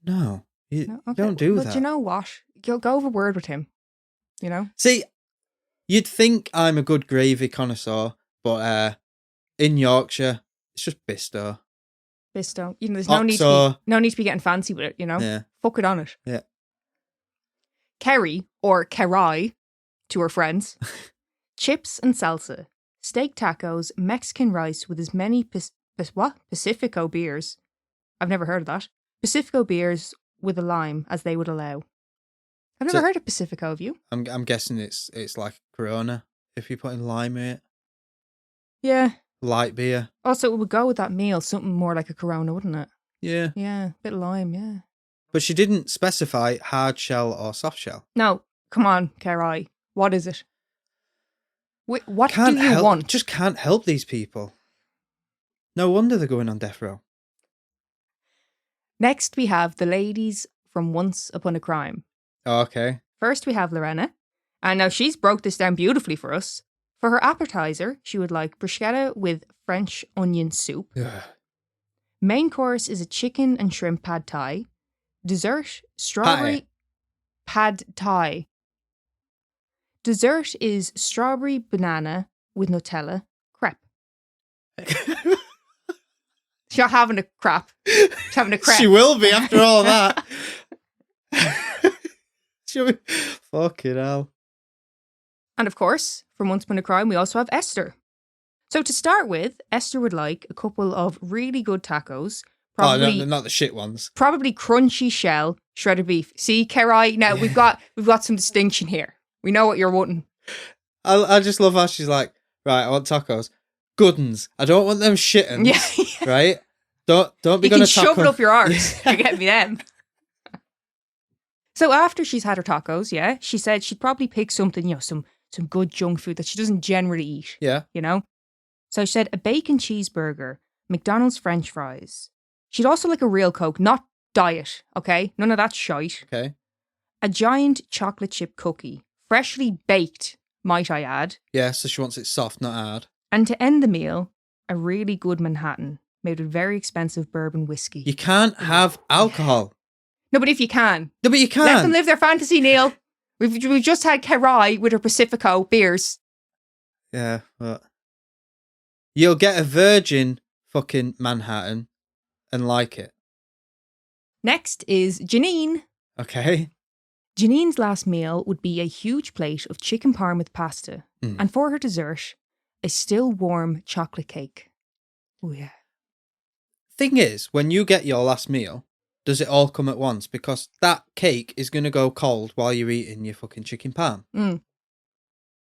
No, you don't do that. But you know what? You'll go over word with him. You know? See, you'd think I'm a good gravy connoisseur, but in Yorkshire, it's just Bisto. Bisto. You know, there's no need to be getting fancy with it, you know? Yeah. Fuck it on it. Yeah. Kerry, or Kerai, to her friends. Chips and salsa. Steak tacos, Mexican rice with as many Pacifico beers. I've never heard of that. Pacifico beers with a lime as they would allow. I've never heard of Pacifico, have you? I'm guessing it's like Corona if you put in lime in it. Yeah. Light beer. Also, it would go with that meal, something more like a Corona, wouldn't it? Yeah. Yeah, a bit of lime, yeah. But she didn't specify hard shell or soft shell. No, come on, Kerai. What is it? What do you want? Just can't help these people. No wonder they're going on death row. Next, we have the ladies from Once Upon a Crime. Oh, okay. First, we have Lorena. And now she's broke this down beautifully for us. For her appetizer, she would like bruschetta with French onion soup. Ugh. Main course is a chicken and shrimp pad thai. Dessert, strawberry pad thai. Dessert is strawberry banana with Nutella crepe. She's not having a crap. She's having a crepe. She will be after all that. She'll be... Fucking hell. And of course, from Once Upon a Crime, we also have Esther. So to start with, Esther would like a couple of really good tacos. Probably, no, not the shit ones. Probably crunchy shell, shredded beef. See, Kerai, now we've got some distinction here. We know what you're wanting. I just love how she's like, right, I want tacos. Good uns. I don't want them shit uns. Yeah. Right? Don't be you gonna can shove it up your arse. You're getting me them. So after she's had her tacos, yeah, she said she'd probably pick something, some good junk food that she doesn't generally eat. Yeah. So she said a bacon cheeseburger, McDonald's French fries. She'd also like a real Coke, not diet, okay? None of that shite. Okay. A giant chocolate chip cookie, freshly baked, might I add. Yeah, so she wants it soft, not hard. And to end the meal, a really good Manhattan made with very expensive bourbon whiskey. You can't have alcohol. No, but if you can. No, but you can. Let them live their fantasy, Neil. We've just had Kerai with her Pacifico beers. Yeah, but you'll get a virgin fucking Manhattan and like it. Next is Janine. Okay. Janine's last meal would be a huge plate of chicken parm with pasta. And for her dessert, a still warm chocolate cake. Oh, yeah. Thing is, when you get your last meal, does it all come at once? Because that cake is going to go cold while you're eating your fucking chicken parm.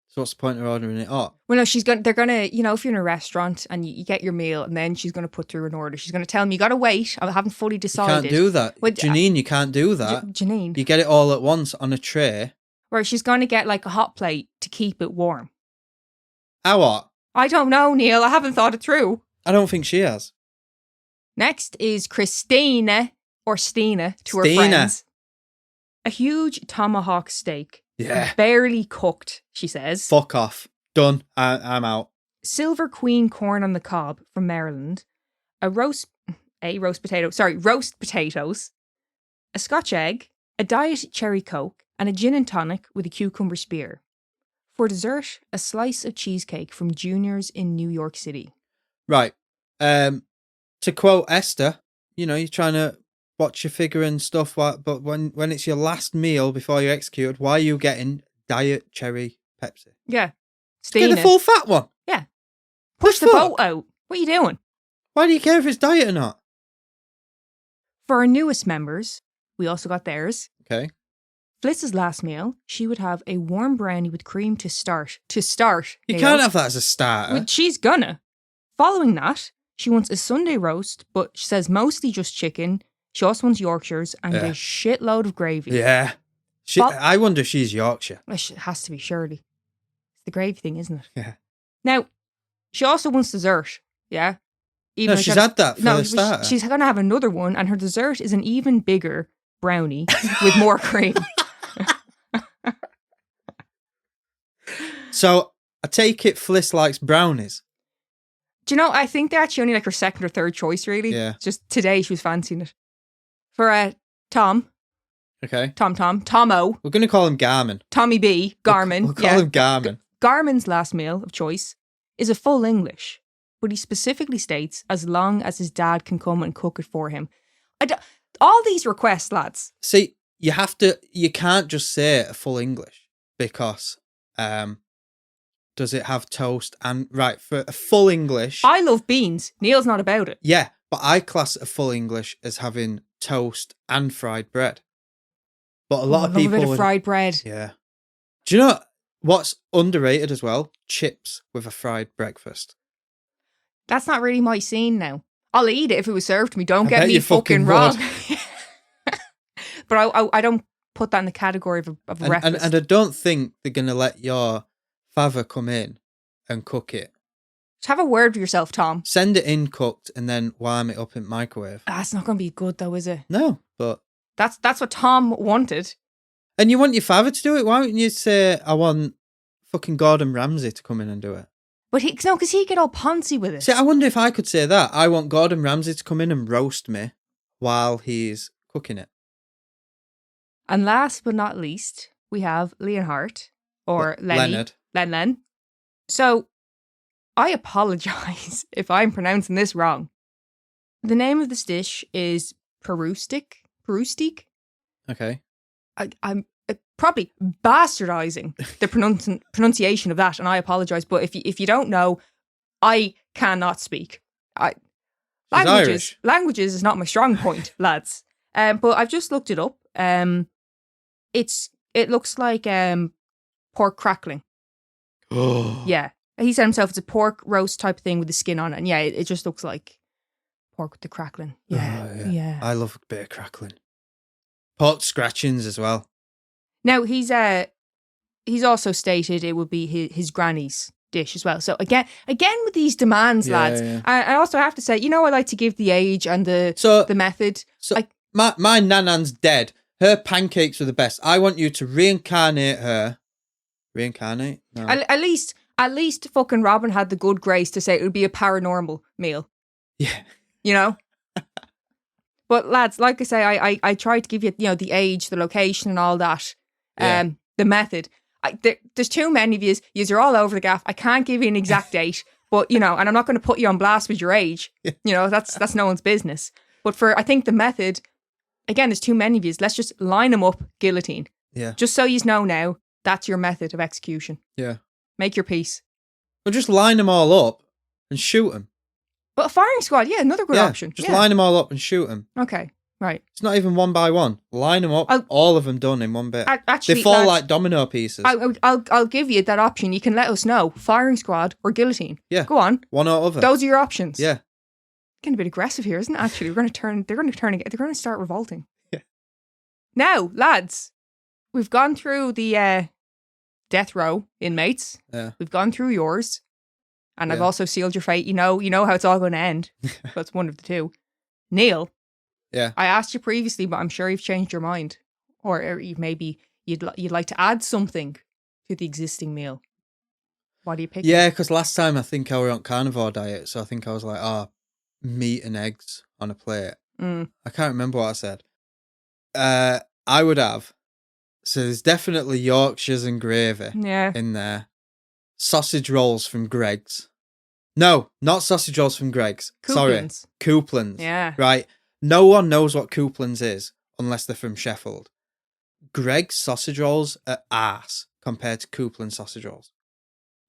So what's the point of ordering it up? Well, no, they're going to, if you're in a restaurant and you get your meal and then she's going to put through an order. She's going to tell them, you got to wait. I haven't fully decided. You can't do that. Janine, you can't do that. Janine. You get it all at once on a tray. Or she's going to get like a hot plate to keep it warm. How what? I don't know, Neil. I haven't thought it through. I don't think she has. Next is Christina, or Stina to her friends. A huge tomahawk steak. Yeah. Barely cooked, she says. Fuck off. Done. I'm out. Silver Queen corn on the cob from Maryland. Roast potatoes. A Scotch egg. A diet cherry coke. And a gin and tonic with a cucumber spear. For dessert, a slice of cheesecake from Junior's in New York City. Right. To quote Esther, you're trying to watch your figure and stuff, but when it's your last meal before you're executed, why are you getting diet cherry Pepsi? Yeah. Get the full fat one. Yeah. Push the boat out. What are you doing? Why do you care if it's diet or not? For our newest members, we also got theirs. Okay. Fliss's last meal, she would have a warm brownie with cream to start. You can't have that as a starter. Well, she's gonna. Following that, she wants a Sunday roast, but she says mostly just chicken. She also wants Yorkshires and a shitload of gravy. Yeah. I wonder if she's Yorkshire. It has to be, surely. It's the gravy thing, isn't it? Yeah. Now, she also wants dessert. Yeah. Even she's had that for the starter. She's going to have another one, and her dessert is an even bigger brownie with more cream. So, I take it Fliss likes brownies. Do you know, I think they're actually only like her second or third choice, really. Yeah. Just today she was fancying it. For Tom. Okay. Tomo. We're going to call him Garmin. Tommy B. Garmin. We'll call him Garmin. Garmin's last meal of choice is a full English, but he specifically states as long as his dad can come and cook it for him. All these requests, lads. See, you can't just say a full English because, does it have toast and, right, for a full English. I love beans. Neil's not about it. Yeah, but I class a full English as having toast and fried bread. But a lot of people... love a bit of fried bread. Yeah. Do you know what's underrated as well? Chips with a fried breakfast. That's not really my scene now. I'll eat it if it was served to me. Don't get me fucking wrong. But I don't put that in the category of breakfast. And I don't think they're going to let your father come in and cook it. Just have a word with yourself, Tom. Send it in cooked and then warm it up in the microwave. That's not going to be good though, is it? No, but... That's what Tom wanted. And you want your father to do it? Why wouldn't you say, I want fucking Gordon Ramsay to come in and do it? But because he'd get all poncy with it. See, I wonder if I could say that. I want Gordon Ramsay to come in and roast me while he's cooking it. And last but not least, we have Leonhardt, or Lenny. Len. So, I apologise if I'm pronouncing this wrong. The name of this dish is Perustik. Okay. I'm probably bastardising the pronunciation of that, and I apologise. But if you don't know, I cannot speak. Languages is not my strong point, lads. But I've just looked it up. It looks like pork crackling. Oh. Yeah, he said himself it's a pork roast type thing with the skin on it, and yeah, it just looks like pork with the crackling. Yeah, yeah. I love a bit of crackling. Pot scratchings as well. Now he's also stated it would be his granny's dish as well. So again with these demands, lads. Yeah. I also have to say, I like to give the age and the method. So my nanan's dead. Her pancakes were the best. I want you to reincarnate her. Reincarnate? No. At least fucking Robin had the good grace to say it would be a paranormal meal. Yeah. But lads, like I say, I tried to give you, the age, the location and all that. The method. There's too many of yous. Yous are all over the gaff. I can't give you an exact date, but, and I'm not going to put you on blast with your age. That's no one's business. But for, I think the method, again, there's too many of yous. Let's just line them up, guillotine. Yeah. Just so yous know now, that's your method of execution. Yeah. Make your peace. Well, just line them all up and shoot them. But a firing squad, another good option. Just line them all up and shoot them. Okay, right. It's not even one by one. Line them up, all of them done in one bit. Actually, they fall like domino pieces. I'll give you that option. You can let us know. Firing squad or guillotine. Yeah. Go on. One or other. Those are your options. Yeah. Getting a bit aggressive here, isn't it? Actually, they're going to start revolting. Yeah. Now, lads, we've gone through the death row inmates. Yeah. We've gone through yours. And I've also sealed your fate. You know how it's all going to end. That's one of the two. Neil. Yeah. I asked you previously, but I'm sure you've changed your mind. Or maybe you'd like to add something to the existing meal. What do you pick? Yeah, because last time I think I were on carnivore diet. So I think I was like, meat and eggs on a plate. I can't remember what I said. I would have. So there's definitely Yorkshires and gravy in there. Sausage rolls from Greg's. No, not sausage rolls from Greg's. Couplins. Sorry. Couplins. Yeah. Right. No one knows what Couplins is unless they're from Sheffield. Greg's sausage rolls are arse compared to Couplin sausage rolls.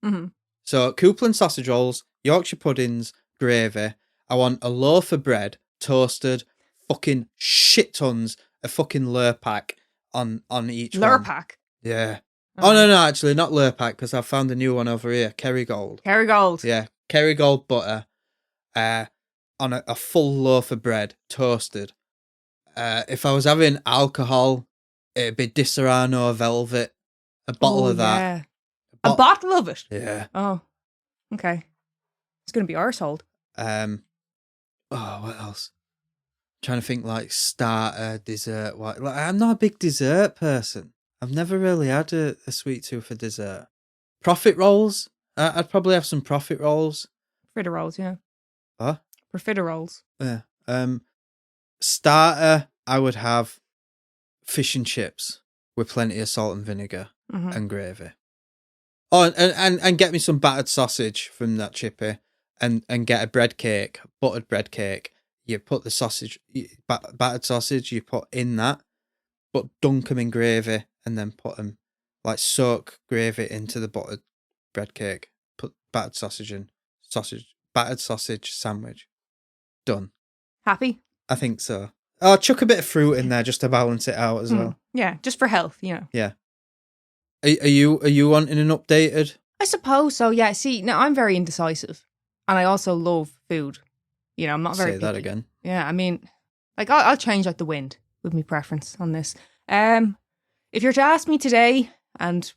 Mm-hmm. So Couplin sausage rolls, Yorkshire puddings, gravy. I want a loaf of bread, toasted, fucking shit tons of fucking Lurpak on each one. Lurpak? Yeah. Oh, no, actually, not Lurpak, because I've found a new one over here, Kerrygold. Kerrygold. Yeah, Kerrygold butter on a full loaf of bread, toasted. If I was having alcohol, it'd be Di Serrano Velvet, a bottle of that. Yeah. A bottle of it? Yeah. Oh, okay. It's going to be arsehold. What else? I'm trying to think, like, starter, dessert. What? Like, I'm not a big dessert person. I've never really had a sweet tooth for dessert. Profit rolls? I'd probably have some profit rolls. Fritter rolls, yeah. What? Fritter rolls. Yeah. Starter, I would have fish and chips with plenty of salt and vinegar and gravy. Oh, and get me some battered sausage from that chippy and get a bread cake, buttered bread cake. You put the sausage, battered sausage, you put in that, but dunk them in gravy. And then put them, like, soak gravy into the buttered bread cake. Put battered sausage in. Battered sausage sandwich. Done. Happy? I think so. Oh, chuck a bit of fruit in there just to balance it out as well. Yeah, just for health, you know. Yeah. Are you wanting an updated? I suppose so, yeah. See, now I'm very indecisive. And I also love food. You know, I'm not very Say that picky. again. Yeah, I mean, like, I'll change like the wind with my preference on this. If you're to ask me today and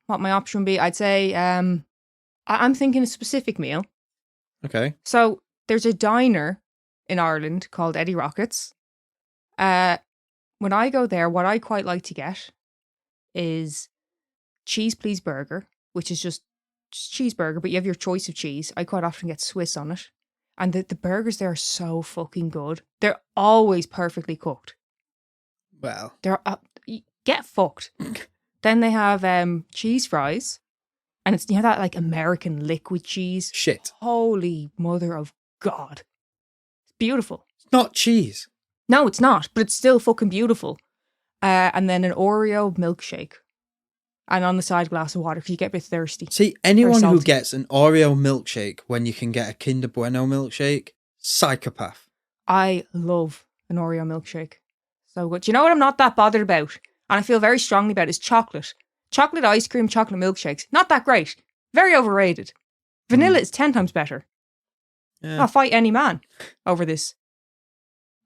what my option would be, I'd say I'm thinking a specific meal. Okay. So there's a diner in Ireland called Eddie Rockets. When I go there, what I quite like to get is cheese please burger, which is just cheeseburger, but you have your choice of cheese. I quite often get Swiss on it. And the burgers there are so fucking good. They're always perfectly cooked. Well. They're get fucked. Then they have cheese fries. And it's, you know, that like American liquid cheese. Shit. Holy mother of God. It's beautiful. It's not cheese. No, it's not, but it's still fucking beautiful. And then an Oreo milkshake. And on the side, a glass of water because you get a bit thirsty. See, anyone who gets an Oreo milkshake when you can get a Kinder Bueno milkshake, psychopath. I love an Oreo milkshake. So good. Do you know what I'm not that bothered about? And I feel very strongly about is chocolate. Chocolate ice cream, chocolate milkshakes. Not that great. Very overrated. Vanilla is 10 times better. Yeah. I'll fight any man over this.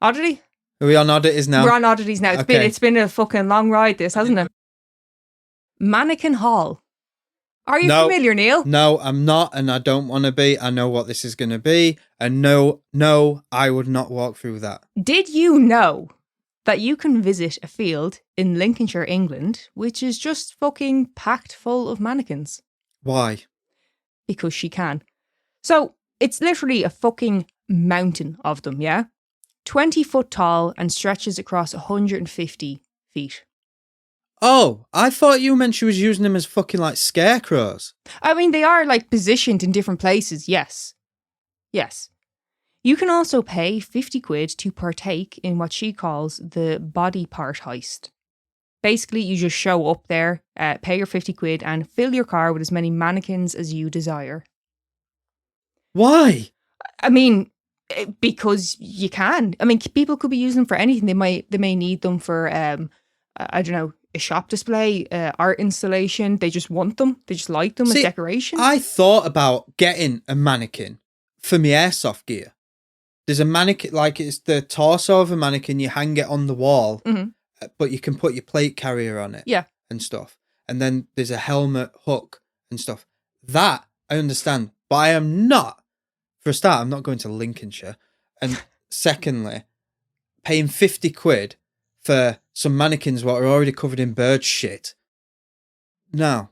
Oddity? Are we on oddities now? We're on oddities now. Okay. It's been a fucking long ride, this, hasn't it? Mannequin Hall. Are you familiar, Neil? No, I'm not, and I don't want to be. I know what this is going to be, and no, I would not walk through that. Did you know that you can visit a field in Lincolnshire, England, which is just fucking packed full of mannequins? Why? Because she can. So, it's literally a fucking mountain of them, yeah? 20 foot tall and stretches across 150 feet. Oh, I thought you meant she was using them as fucking like scarecrows. I mean, they are like positioned in different places, yes. Yes. You can also pay 50 quid to partake in what she calls the body part heist. Basically, you just show up there, pay your 50 quid and fill your car with as many mannequins as you desire. Why? I mean, because you can. I mean, people could be using them for anything. They may need them for, I don't know, a shop display, art installation. They just want them. They just like them as decoration. I thought about getting a mannequin for my airsoft gear. There's a mannequin, like it's the torso of a mannequin. You hang it on the wall, but you can put your plate carrier on it. Yeah. And stuff. And then there's a helmet hook and stuff. That I understand, but I am not. For a start, I'm not going to Lincolnshire. And secondly, paying 50 quid for some mannequins what are already covered in bird shit. No.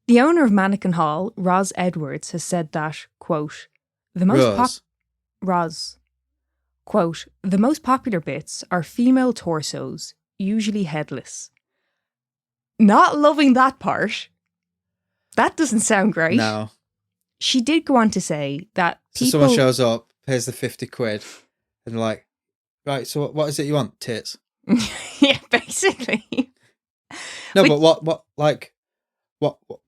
The owner of Mannequin Hall, Roz Edwards, has said that, quote, the most quote, the most popular bits are female torsos, usually headless. Not loving that part. That doesn't sound great. No. She did go on to say that people... So someone shows up, pays the 50 quid, and like, right, so what is it you want? Tits? Yeah, basically. No, but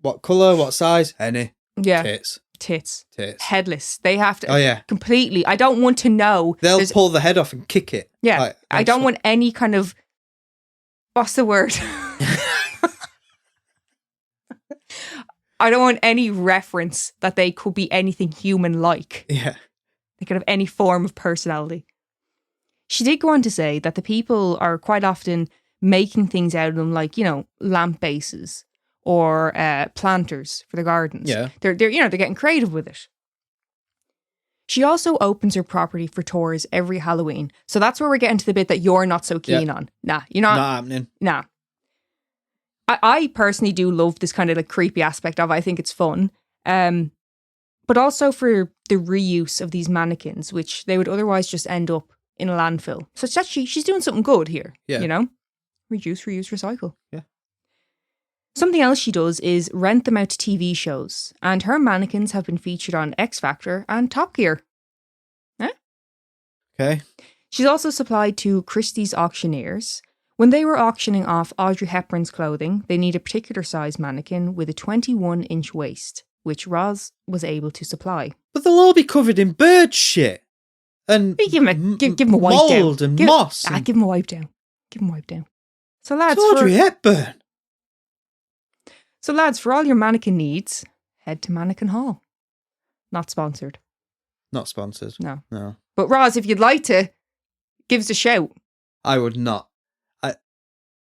what colour, what size? Any. Yeah. Tits. Headless. They have to completely. I don't want to know. They'll pull the head off and kick it. Yeah. Like, I don't want any kind of, what's the word? I don't want any reference that they could be anything human-like. Yeah. They could have any form of personality. She did go on to say that the people are quite often making things out of them, like, you know, lamp bases or planters for the gardens. Yeah. They're getting creative with it. She also opens her property for tours every Halloween. So that's where we're getting to the bit that you're not so keen on. Nah, you're not. Not happening. Nah. I personally do love this kind of like creepy aspect of it. I think it's fun. But also for the reuse of these mannequins, which they would otherwise just end up in a landfill. So it's actually, she's doing something good here. Yeah. You know? Reduce, reuse, recycle. Yeah. Something else she does is rent them out to TV shows. And her mannequins have been featured on X Factor and Top Gear. Huh? Okay. She's also supplied to Christie's auctioneers. When they were auctioning off Audrey Hepburn's clothing, they need a particular size mannequin with a 21-inch waist, which Roz was able to supply. But they'll all be covered in bird shit. And give him a wipe down. Mold and moss. Give him a wipe down. Give him a wipe down. So lads, Audrey Hepburn. So lads, for all your mannequin needs, head to Mannequin Hall. Not sponsored. Not sponsored. No. But Roz, if you'd like to, give us a shout. I would not.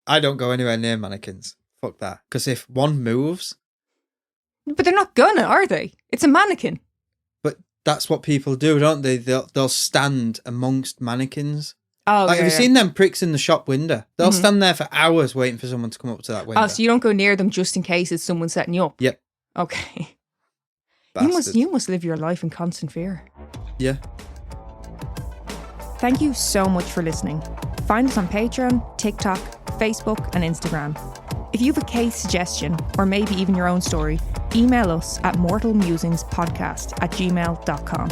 I don't go anywhere near mannequins. Fuck that. Because if one moves... But they're not gonna, are they? It's a mannequin. But that's what people do, don't they? They'll stand amongst mannequins. Oh, have you seen them pricks in the shop window? They'll stand there for hours waiting for someone to come up to that window. Oh, so you don't go near them just in case it's someone setting you up? Yep. Okay. Bastards. You must live your life in constant fear. Yeah. Thank you so much for listening. Find us on Patreon, TikTok, Facebook and Instagram. If you have a case suggestion or maybe even your own story, email us at mortalmusingspodcast@gmail.com.